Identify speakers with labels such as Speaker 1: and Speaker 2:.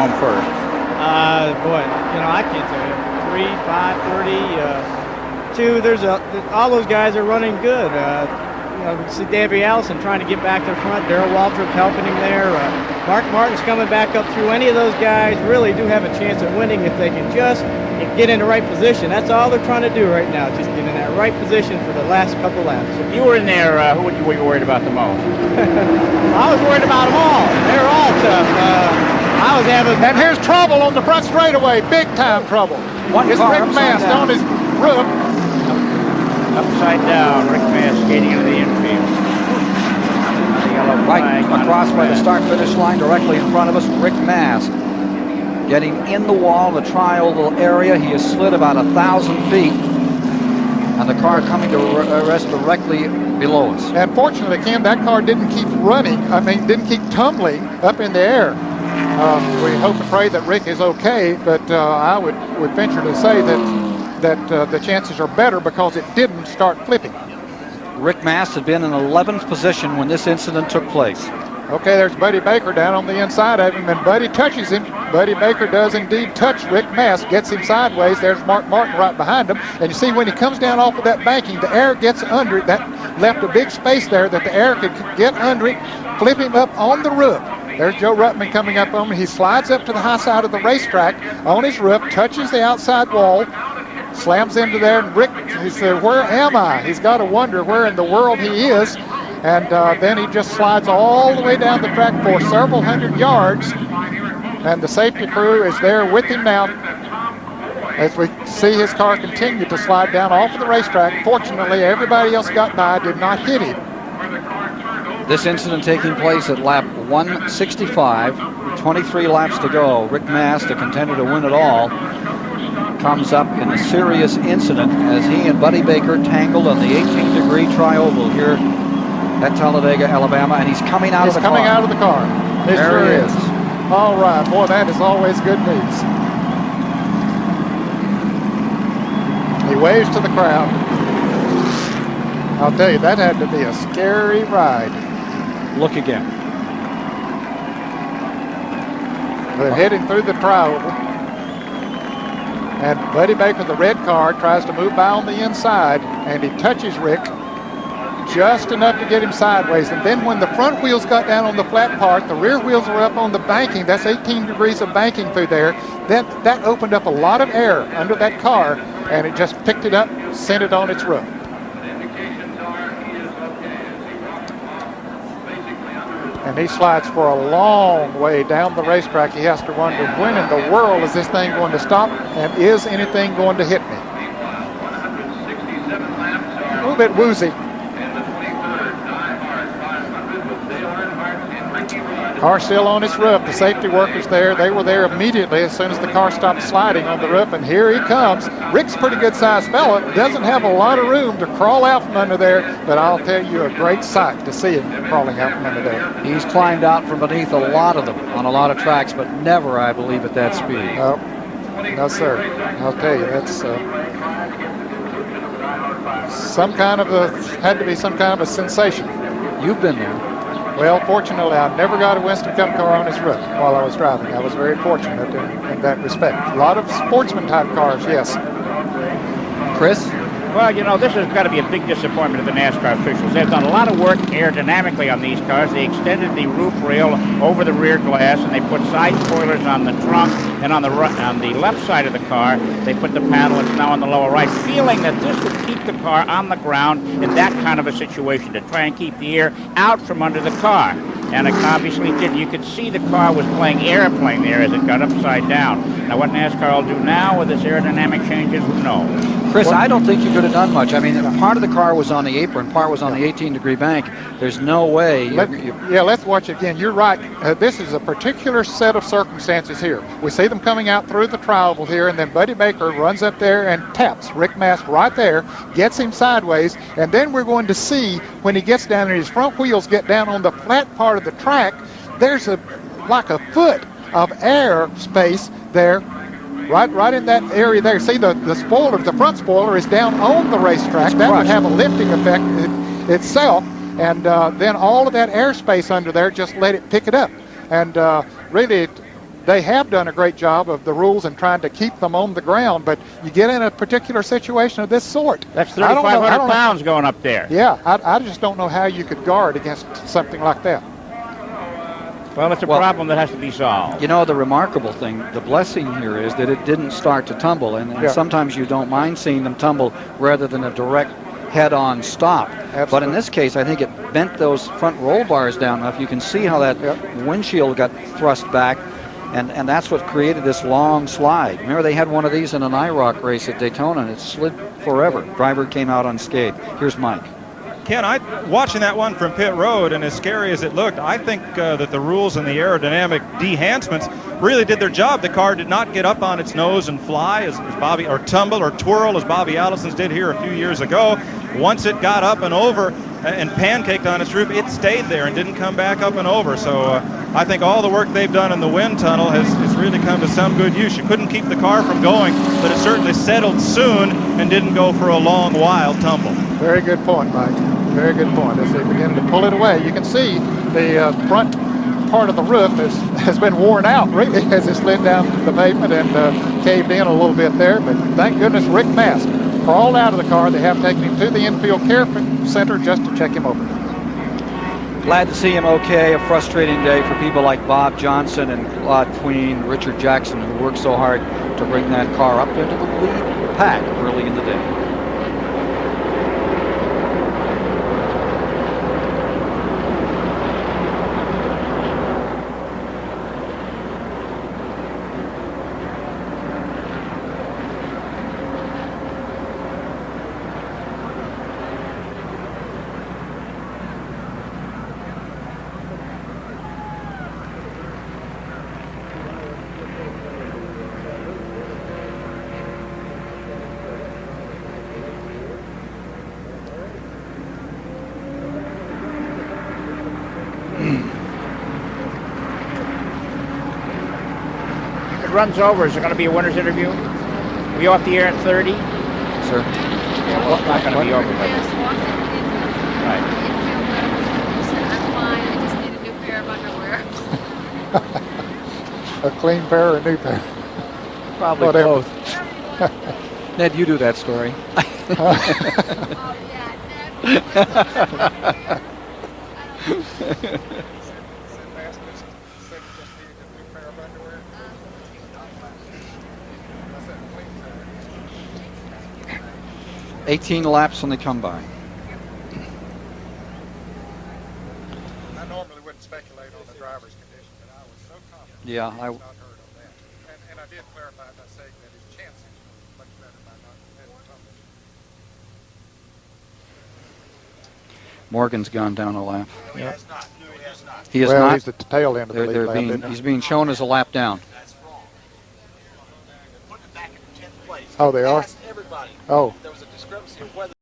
Speaker 1: home first?
Speaker 2: Boy, I can't tell you. 3, 5, 30, 2. All those guys are running good. We can see Davey Allison trying to get back to the front. Darrell Waltrip helping him there. Mark Martin's coming back up through. Any of those guys really do have a chance of winning if they can just get in the right position. That's all they're trying to do right now, just get in that right position for the last couple laps.
Speaker 1: If you were in there, who were you worried about the most?
Speaker 2: I was worried about them all. They're all tough.
Speaker 3: And here's trouble on the front straightaway. Big time trouble. It's Rick Mast on his roof.
Speaker 1: Upside down. Rick Mast skating into the infield.
Speaker 4: Right across by the start-finish line, directly in front of us, Rick Mast. Getting in the wall, the tri-oval area. He has slid about 1,000 feet. And the car coming to rest directly below us.
Speaker 3: And fortunately, Ken, that car didn't keep didn't keep tumbling up in the air. We hope and pray that Rick is okay, but I would venture to say that the chances are better because it didn't start flipping.
Speaker 4: Rick Mast had been in 11th position when this incident took place.
Speaker 3: Okay, there's Buddy Baker down on the inside of him, and Buddy touches him. Buddy Baker does indeed touch Rick Mast, gets him sideways. There's Mark Martin right behind him. And you see when he comes down off of that banking, the air gets under it. That left a big space there that the air could get under it, flip him up on the roof. There's Joe Ruttman coming up on him. He slides up to the high side of the racetrack on his roof, touches the outside wall, slams into there, and Rick, he said, "Where am I?" He's got to wonder where in the world he is. And then he just slides all the way down the track for several hundred yards. And the safety crew is there with him now as we see his car continue to slide down off of the racetrack. Fortunately, everybody else got by, did not hit him.
Speaker 4: This incident taking place at lap 165, 23 laps to go. Rick Mast, a contender to win it all, comes up in a serious incident as he and Buddy Baker tangled on the 18-degree tri-oval here at Talladega, Alabama, and he's coming out of the car.
Speaker 3: He's coming out of the car. It sure is. All right, boy, that is always good news. He waves to the crowd. I'll tell you, that had to be a scary ride.
Speaker 4: Look again.
Speaker 3: They're heading through the tri-oval. And Buddy Baker, the red car, tries to move by on the inside, and he touches Rick just enough to get him sideways. And then when the front wheels got down on the flat part, the rear wheels were up on the banking. That's 18 degrees of banking through there. That opened up a lot of air under that car, and it just picked it up, sent it on its roof. And he slides for a long way down the racetrack. He has to wonder, when in the world is this thing going to stop, and is anything going to hit me? A little bit woozy. Car still on its roof. The safety workers there, they were there immediately as soon as the car stopped sliding on the roof, and here he comes. Rick's a pretty good sized fella, doesn't have a lot of room to crawl out from under there, but I'll tell you, a great sight to see him crawling out from under there.
Speaker 4: He's climbed out from beneath a lot of them on a lot of tracks, but never, I believe, at that speed.
Speaker 3: No, sir. I'll tell you, that's had to be some kind of a sensation.
Speaker 4: You've been there.
Speaker 3: Well, fortunately, I never got a Winston Cup car on his roof while I was driving. I was very fortunate in that respect. A lot of sportsman-type cars, yes.
Speaker 4: Chris?
Speaker 1: Well, this has got to be a big disappointment to the NASCAR officials. They've done a lot of work aerodynamically on these cars. They extended the roof rail over the rear glass, and they put side spoilers on the trunk, and on the left side of the car, they put the panel that's now on the lower right, feeling that this would keep the car on the ground in that kind of a situation, to try and keep the air out from under the car. And it obviously did. You could see the car was playing airplane there as it got upside down. Now, what NASCAR will do now with its aerodynamic changes, who knows?
Speaker 4: Chris, I don't think you could have done much. I mean, part of the car was on the apron, part was on the 18-degree bank. There's no way.
Speaker 3: Let's watch it again. You're right. This is a particular set of circumstances here. We see them coming out through the tri-oval here, and then Buddy Baker runs up there and taps Rick Mast right there, gets him sideways, and then we're going to see when he gets down and his front wheels get down on the flat part of the track, there's like a foot of air space there. Right in that area there. See the spoiler, the front spoiler is down on the racetrack. That would have a lifting effect itself, and then all of that airspace under there just let it pick it up. And really, they have done a great job of the rules and trying to keep them on the ground, but you get in a particular situation of this sort.
Speaker 1: That's 3,500 pounds going up there.
Speaker 3: Yeah, I just don't know how you could guard against something like that.
Speaker 1: Well, it's a problem that has to be solved.
Speaker 4: You know, the remarkable thing, the blessing here is that it didn't start to tumble, and sometimes you don't mind seeing them tumble rather than a direct head-on stop.
Speaker 3: Absolutely.
Speaker 4: But in this case, I think it bent those front roll bars down enough. You can see how that windshield got thrust back, and that's what created this long slide. Remember, they had one of these in an IROC race at Daytona, and it slid forever. Driver came out unscathed. Here's Mike.
Speaker 5: Ken, watching that one from pit road, and as scary as it looked, I think that the rules and the aerodynamic de-hancements really did their job. The car did not get up on its nose and fly as Bobby, or tumble or twirl as Bobby Allison's did here a few years ago. Once it got up and over and pancaked on its roof, it stayed there and didn't come back up and over. So I think all the work they've done in the wind tunnel has really come to some good use. You couldn't keep the car from going, but it certainly settled soon and didn't go for a long while tumble.
Speaker 3: Very good point, Mike. Very good point. As they begin to pull it away, you can see the front part of the roof has been worn out really as it slid down the pavement and caved in a little bit there. But thank goodness Rick Mast crawled out of the car. They have taken him to the infield care center just to check him over.
Speaker 4: Glad to see him okay. A frustrating day for people like Bob Johnson and Claude Queen, Richard Jackson, who worked so hard to bring that car up into the lead pack early in the day.
Speaker 1: Runs over. Is there going to be a winner's interview? Are we off the air at 30?
Speaker 4: Sir.
Speaker 1: Yeah, well, it's not going to be over. But... Right.
Speaker 6: I'm fine. I just need a new pair of underwear.
Speaker 3: A clean pair or a new pair?
Speaker 4: Probably
Speaker 3: Whatever.
Speaker 4: both. Ned, you do that story.
Speaker 6: Oh, yeah, Ned.
Speaker 4: 18 laps when they come by.
Speaker 3: I normally wouldn't speculate on the driver's condition, but I was so confident
Speaker 4: Yeah,
Speaker 3: he was not hurt on that. And I did clarify by saying that his chances were much better by not having tumble.
Speaker 4: Morgan's gone down a lap.
Speaker 3: No, he has not. No, he has not.
Speaker 4: He is
Speaker 3: well,
Speaker 4: not.
Speaker 3: He's at the tail end of the lead lap, isn't he?
Speaker 4: He's being shown as a lap down.
Speaker 7: That's wrong. Putting it back in 10th place.
Speaker 3: Oh, they are?
Speaker 7: Ask everybody.
Speaker 3: Oh.
Speaker 7: There was a discrepancy of whether